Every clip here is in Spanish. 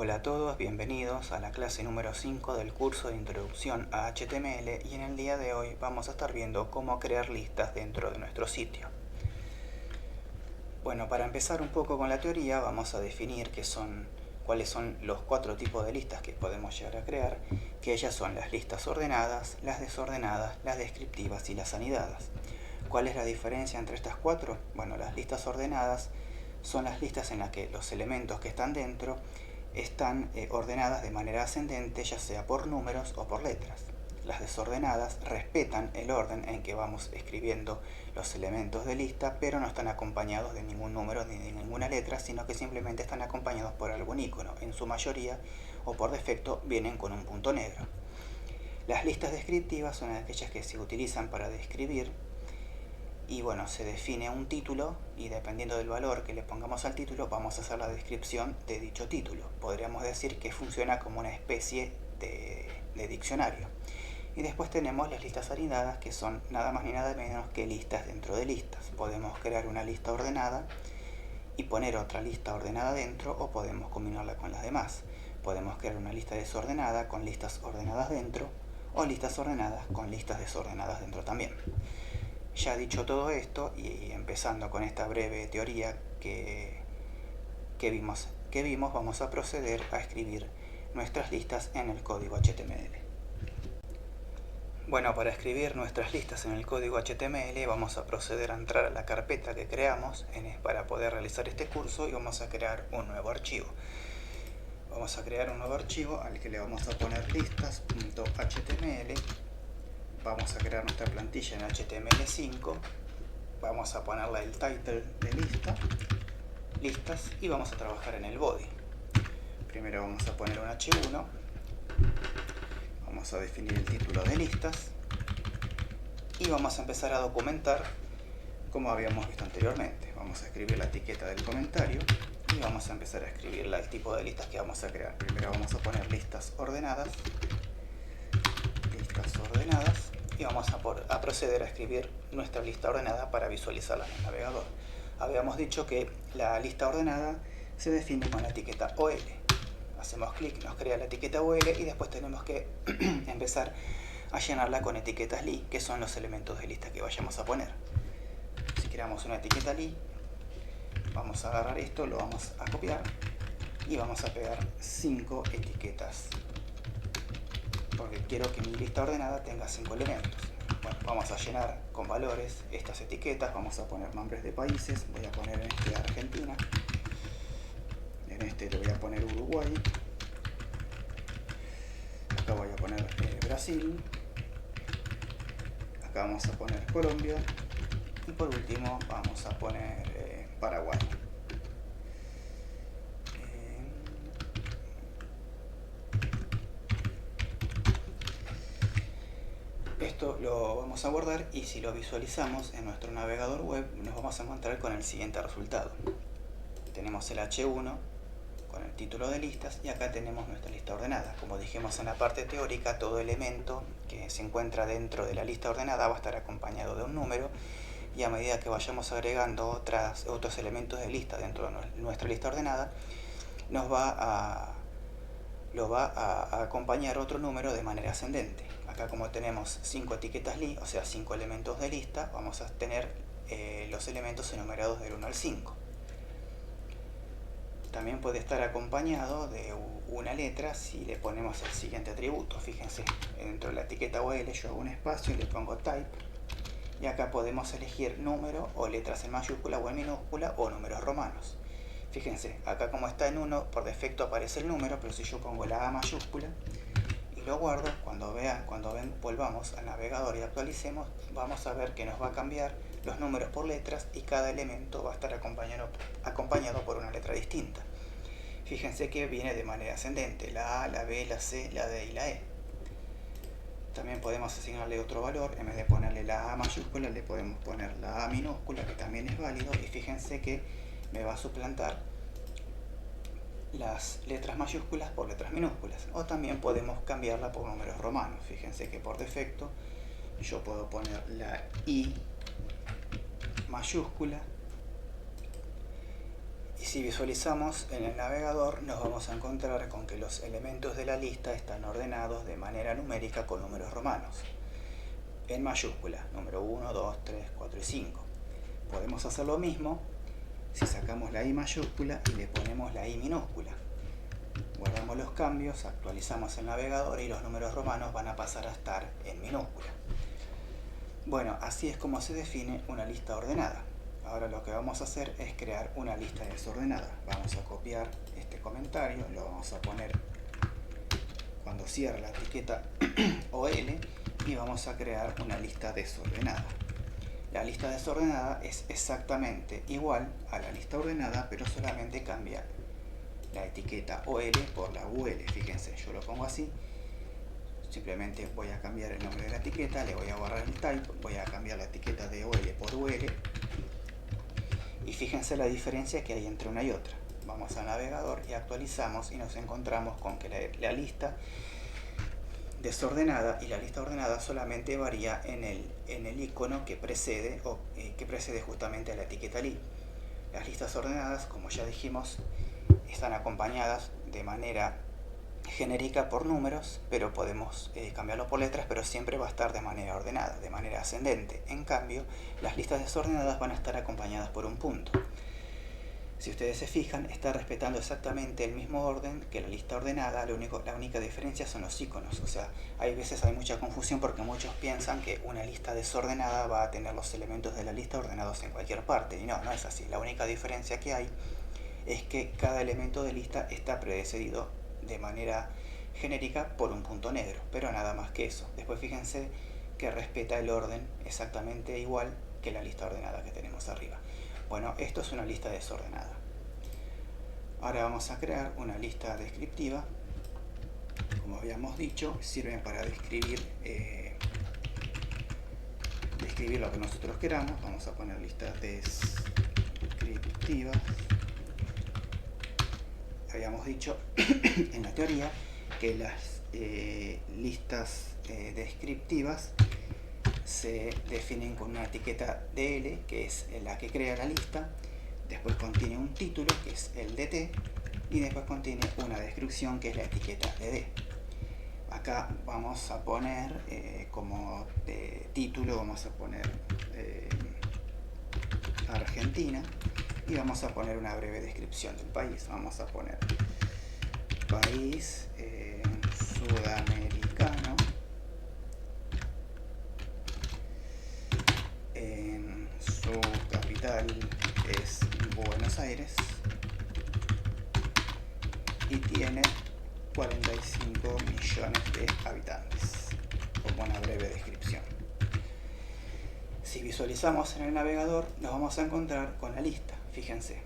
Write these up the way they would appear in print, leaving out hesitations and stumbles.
Hola a todos, bienvenidos a la clase número 5 del curso de Introducción a HTML y en el día de hoy vamos a estar viendo cómo crear listas dentro de nuestro sitio. Bueno, para empezar un poco con la teoría vamos a definir cuáles son los 4 tipos de listas que podemos llegar a crear, que ellas son las listas ordenadas, las desordenadas, las descriptivas y las anidadas. ¿Cuál es la diferencia entre estas 4? Bueno, las listas ordenadas son las listas en las que los elementos que están dentro están ordenadas de manera ascendente, ya sea por números o por letras. Las desordenadas respetan el orden en que vamos escribiendo los elementos de lista, pero no están acompañados de ningún número ni de ninguna letra, sino que simplemente están acompañados por algún icono. En su mayoría, o por defecto, vienen con un punto negro. Las listas descriptivas son aquellas que se utilizan para describir y bueno, se define un título y dependiendo del valor que le pongamos al título vamos a hacer la descripción de dicho título. Podríamos decir que funciona como una especie de diccionario. Y después tenemos las listas anidadas, que son nada más ni nada menos que listas dentro de listas. Podemos crear una lista ordenada y poner otra lista ordenada dentro, o podemos combinarla con las demás. Podemos crear una lista desordenada con listas ordenadas dentro, o listas ordenadas con listas desordenadas dentro también. Ya dicho todo esto y empezando con esta breve teoría que vimos, vamos a proceder a escribir nuestras listas en el código HTML. Bueno, para escribir nuestras listas en el código HTML vamos a proceder a entrar a la carpeta que creamos para poder realizar este curso y vamos a crear un nuevo archivo. Vamos a crear un nuevo archivo al que le vamos a poner listas.html. Vamos a crear nuestra plantilla en HTML5, vamos a ponerle el title de listas y vamos a trabajar en el body. Primero vamos a poner un H1, vamos a definir el título de listas y vamos a empezar a documentar como habíamos visto anteriormente. Vamos a escribir la etiqueta del comentario y vamos a empezar a escribir el tipo de listas que vamos a crear. Primero vamos a poner listas ordenadas y vamos a proceder a escribir nuestra lista ordenada para visualizarla en el navegador. Habíamos dicho que la lista ordenada se define con la etiqueta OL. Hacemos clic, nos crea la etiqueta OL y después tenemos que empezar a llenarla con etiquetas li, que son los elementos de lista que vayamos a poner. Si creamos una etiqueta li, vamos a agarrar esto, lo vamos a copiar y vamos a pegar 5 etiquetas, porque quiero que mi lista ordenada tenga 5 elementos. Bueno, vamos a llenar con valores estas etiquetas, vamos a poner nombres de países, voy a poner en este Argentina, en este le voy a poner Uruguay, acá voy a poner Brasil, acá vamos a poner Colombia y por último vamos a poner Paraguay. Esto lo vamos a guardar y si lo visualizamos en nuestro navegador web nos vamos a encontrar con el siguiente resultado. Tenemos el H1 con el título de listas y acá tenemos nuestra lista ordenada. Como dijimos en la parte teórica, todo elemento que se encuentra dentro de la lista ordenada va a estar acompañado de un número y a medida que vayamos agregando otros elementos de lista dentro de nuestra lista ordenada lo va a acompañar otro número de manera ascendente. Acá como tenemos 5 etiquetas li, o sea 5 elementos de lista, vamos a tener los elementos enumerados del 1 al 5. También puede estar acompañado de una letra si le ponemos el siguiente atributo. Fíjense, dentro de la etiqueta OL yo hago un espacio y le pongo type. Y acá podemos elegir número o letras en mayúscula o en minúscula o números romanos. Fíjense, acá como está en 1, por defecto aparece el número, pero si yo pongo la A mayúscula y lo guardo, cuando volvamos al navegador y actualicemos, vamos a ver que nos va a cambiar los números por letras y cada elemento va a estar acompañado por una letra distinta. Fíjense que viene de manera ascendente, la A, la B, la C, la D y la E. También podemos asignarle otro valor, en vez de ponerle la A mayúscula le podemos poner la A minúscula, que también es válido, y fíjense que me va a suplantar las letras mayúsculas por letras minúsculas, o también podemos cambiarla por números romanos. Fíjense que por defecto yo puedo poner la I mayúscula Y si visualizamos en el navegador, nos vamos a encontrar con que los elementos de la lista están ordenados de manera numérica con números romanos. En mayúscula, número 1, 2, 3, 4 y 5. Podemos hacer lo mismo si sacamos la I mayúscula y le ponemos la I minúscula. Guardamos los cambios, actualizamos el navegador y los números romanos van a pasar a estar en minúscula. Bueno, así es como se define una lista ordenada. Ahora lo que vamos a hacer es crear una lista desordenada. Vamos a copiar este comentario, lo vamos a poner cuando cierre la etiqueta OL y vamos a crear una lista desordenada. La lista desordenada es exactamente igual a la lista ordenada, pero solamente cambia la etiqueta OL por la UL. Fíjense, yo lo pongo así. Simplemente voy a cambiar el nombre de la etiqueta, le voy a borrar el type, voy a cambiar la etiqueta de OL por UL. Y fíjense la diferencia que hay entre una y otra. Vamos al navegador y actualizamos y nos encontramos con que la lista desordenada y la lista ordenada solamente varía en el icono que precede justamente a la etiqueta li. Las listas ordenadas, como ya dijimos, están acompañadas de manera genérica por números, pero podemos cambiarlo por letras, pero siempre va a estar de manera ordenada, de manera ascendente. En cambio, las listas desordenadas van a estar acompañadas por un punto. Si ustedes se fijan, está respetando exactamente el mismo orden que la lista ordenada. La única diferencia son los iconos. O sea, hay veces hay mucha confusión porque muchos piensan que una lista desordenada va a tener los elementos de la lista ordenados en cualquier parte. Y no, no es así. La única diferencia que hay es que cada elemento de lista está precedido de manera genérica por un punto negro, pero nada más que eso. Después fíjense que respeta el orden exactamente igual que la lista ordenada que tenemos arriba. Bueno, esto es una lista desordenada. Ahora vamos a crear una lista descriptiva. Como habíamos dicho, sirven para describir lo que nosotros queramos. Vamos a poner listas descriptivas. Habíamos dicho en la teoría que las listas descriptivas se definen con una etiqueta DL, que es la que crea la lista. Después contiene un título, que es el DT, y después contiene una descripción, que es la etiqueta DD. Acá vamos a poner como título, vamos a poner Argentina, y vamos a poner una breve descripción del país. Vamos a poner país sudamericano, su capital es Buenos Aires y tiene 45 millones de habitantes, como una breve descripción. Si visualizamos en el navegador, nos vamos a encontrar con la lista. Fíjense,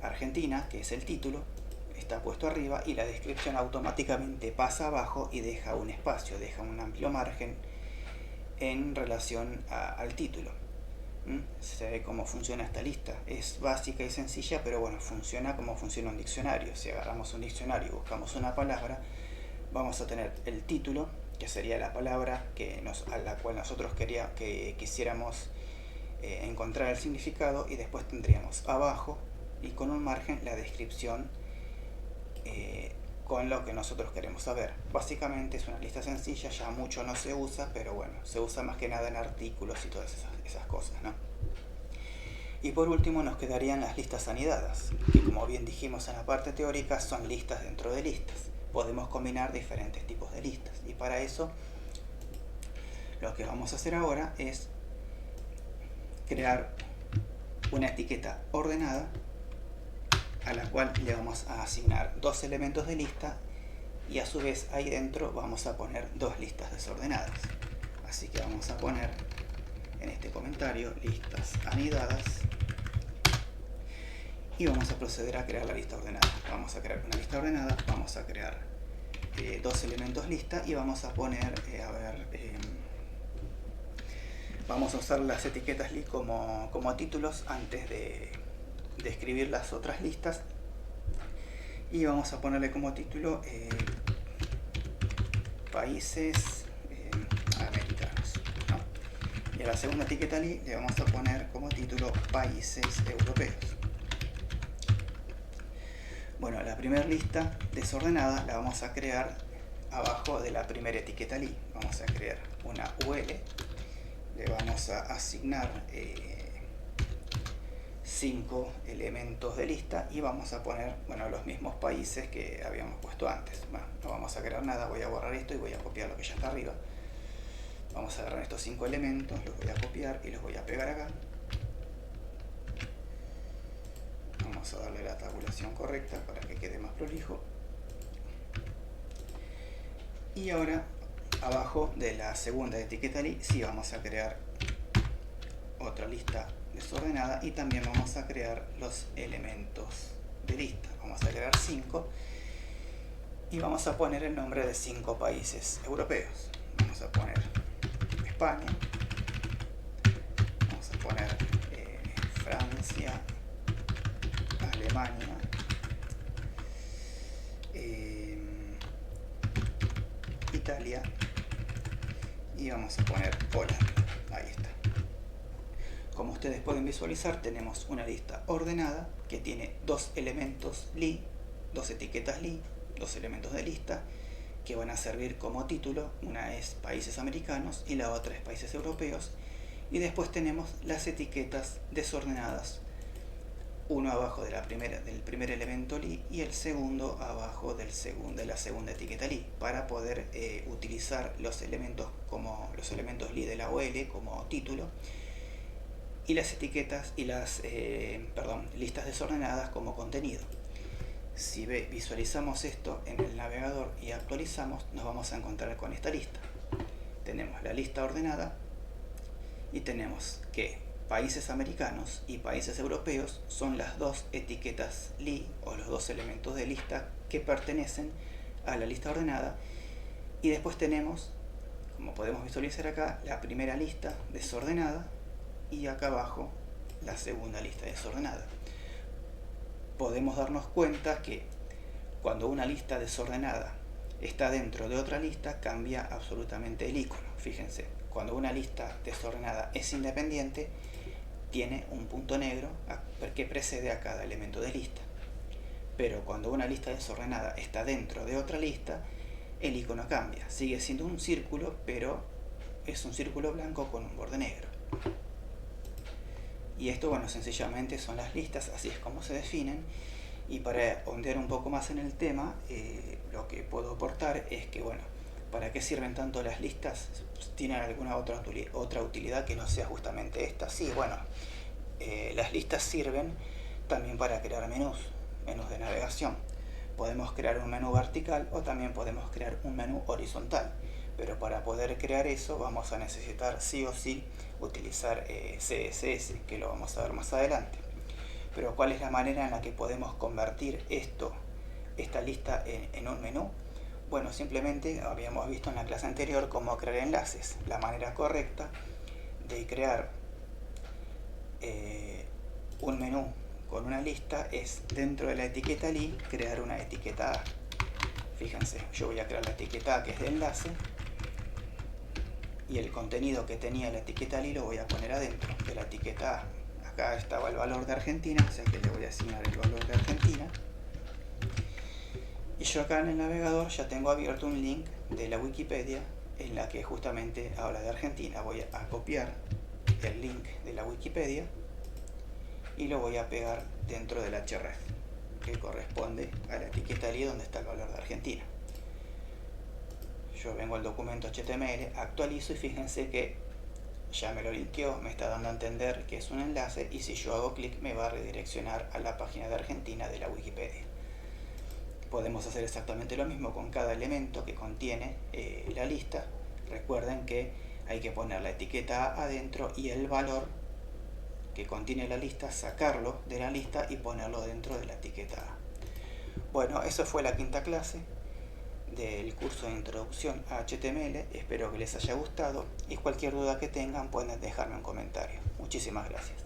Argentina, que es el título, está puesto arriba y la descripción automáticamente pasa abajo y deja un espacio, deja un amplio margen en relación al título. Se ve cómo funciona esta lista. Es básica y sencilla, pero bueno, funciona como funciona un diccionario. Si agarramos un diccionario y buscamos una palabra, vamos a tener el título, que sería la palabra a la cual nosotros quisiéramos encontrar el significado, y después tendríamos abajo y con un margen la descripción con lo que nosotros queremos saber. Básicamente es una lista sencilla, ya mucho no se usa, pero bueno, se usa más que nada en artículos y todas esas cosas, ¿no? Y por último nos quedarían las listas anidadas, que como bien dijimos en la parte teórica son listas dentro de listas. Podemos combinar diferentes tipos de listas, y para eso lo que vamos a hacer ahora es crear una etiqueta ordenada a la cual le vamos a asignar dos elementos de lista, y a su vez ahí dentro vamos a poner dos listas desordenadas. Así que vamos a poner en este comentario listas anidadas y vamos a proceder a crear la lista ordenada. Vamos a crear una lista ordenada, vamos a crear dos elementos lista y vamos a poner, vamos a usar las etiquetas li como títulos antes de escribir las otras listas, y vamos a ponerle como título países americanos, ¿no? Y a la segunda etiqueta li le vamos a poner como título países europeos. Bueno, la primera lista desordenada la vamos a crear abajo de la primera etiqueta li. Vamos a crear una UL, le vamos a asignar 5 elementos de lista y vamos a poner, bueno, los mismos países que habíamos puesto antes. Bueno, no vamos a crear nada, voy a borrar esto y voy a copiar lo que ya está arriba. Vamos a agarrar estos 5 elementos, los voy a copiar y los voy a pegar acá. Vamos a darle la tabulación correcta para que quede más prolijo. Y ahora, abajo de la segunda etiqueta li, sí vamos a crear otra lista desordenada y también vamos a crear los elementos de lista. Vamos a crear 5 y vamos a poner el nombre de 5 países europeos. Vamos a poner España, vamos a poner Francia, Alemania, Italia y vamos a poner Holanda. Ahí está. Como ustedes pueden visualizar, tenemos una lista ordenada que tiene 2 elementos li, 2 etiquetas li, 2 elementos de lista que van a servir como título. Una es países americanos y la otra es países europeos. Y después tenemos las etiquetas desordenadas, uno abajo de del primer elemento li y el segundo abajo de la segunda etiqueta li, para poder utilizar los elementos li de la OL como título y las etiquetas y las listas desordenadas como contenido. Si visualizamos esto en el navegador y actualizamos, nos vamos a encontrar con esta lista. Tenemos la lista ordenada y tenemos que países americanos y países europeos son las 2 etiquetas li o los 2 elementos de lista que pertenecen a la lista ordenada. Y después tenemos, como podemos visualizar acá, la primera lista desordenada y acá abajo la segunda lista desordenada. Podemos darnos cuenta que cuando una lista desordenada está dentro de otra lista, cambia absolutamente el icono. Fíjense, cuando una lista desordenada es independiente, tiene un punto negro que precede a cada elemento de lista. Pero cuando una lista desordenada está dentro de otra lista, el icono cambia. Sigue siendo un círculo, pero es un círculo blanco con un borde negro. Y esto, bueno, sencillamente son las listas, así es como se definen. Y para ondear un poco más en el tema, lo que puedo aportar es que, bueno, ¿para qué sirven tanto las listas? ¿Tienen alguna otra utilidad que no sea justamente esta? Sí, bueno, las listas sirven también para crear menús de navegación. Podemos crear un menú vertical o también podemos crear un menú horizontal. Pero para poder crear eso vamos a necesitar sí o sí utilizar CSS, que lo vamos a ver más adelante. Pero ¿cuál es la manera en la que podemos convertir esta lista en un menú? Bueno, simplemente habíamos visto en la clase anterior cómo crear enlaces. La manera correcta de crear un menú con una lista es, dentro de la etiqueta li, crear una etiqueta A. Fíjense, yo voy a crear la etiqueta A, que es de enlace, y el contenido que tenía la etiqueta li lo voy a poner adentro de la etiqueta A. Acá estaba el valor de Argentina, o sea que le voy a asignar el valor de Argentina. Y yo acá en el navegador ya tengo abierto un link de la Wikipedia en la que justamente habla de Argentina. Voy a copiar el link de la Wikipedia y lo voy a pegar dentro del href, que corresponde a la etiqueta li donde está el valor de Argentina. Yo vengo al documento HTML, actualizo y fíjense que ya me lo linkeó, me está dando a entender que es un enlace, y si yo hago clic me va a redireccionar a la página de Argentina de la Wikipedia. Podemos hacer exactamente lo mismo con cada elemento que contiene la lista. Recuerden que hay que poner la etiqueta A adentro y el valor que contiene la lista, sacarlo de la lista y ponerlo dentro de la etiqueta A. Bueno, eso fue la quinta clase del curso de introducción a HTML. Espero que les haya gustado y cualquier duda que tengan pueden dejarme un comentario. Muchísimas gracias.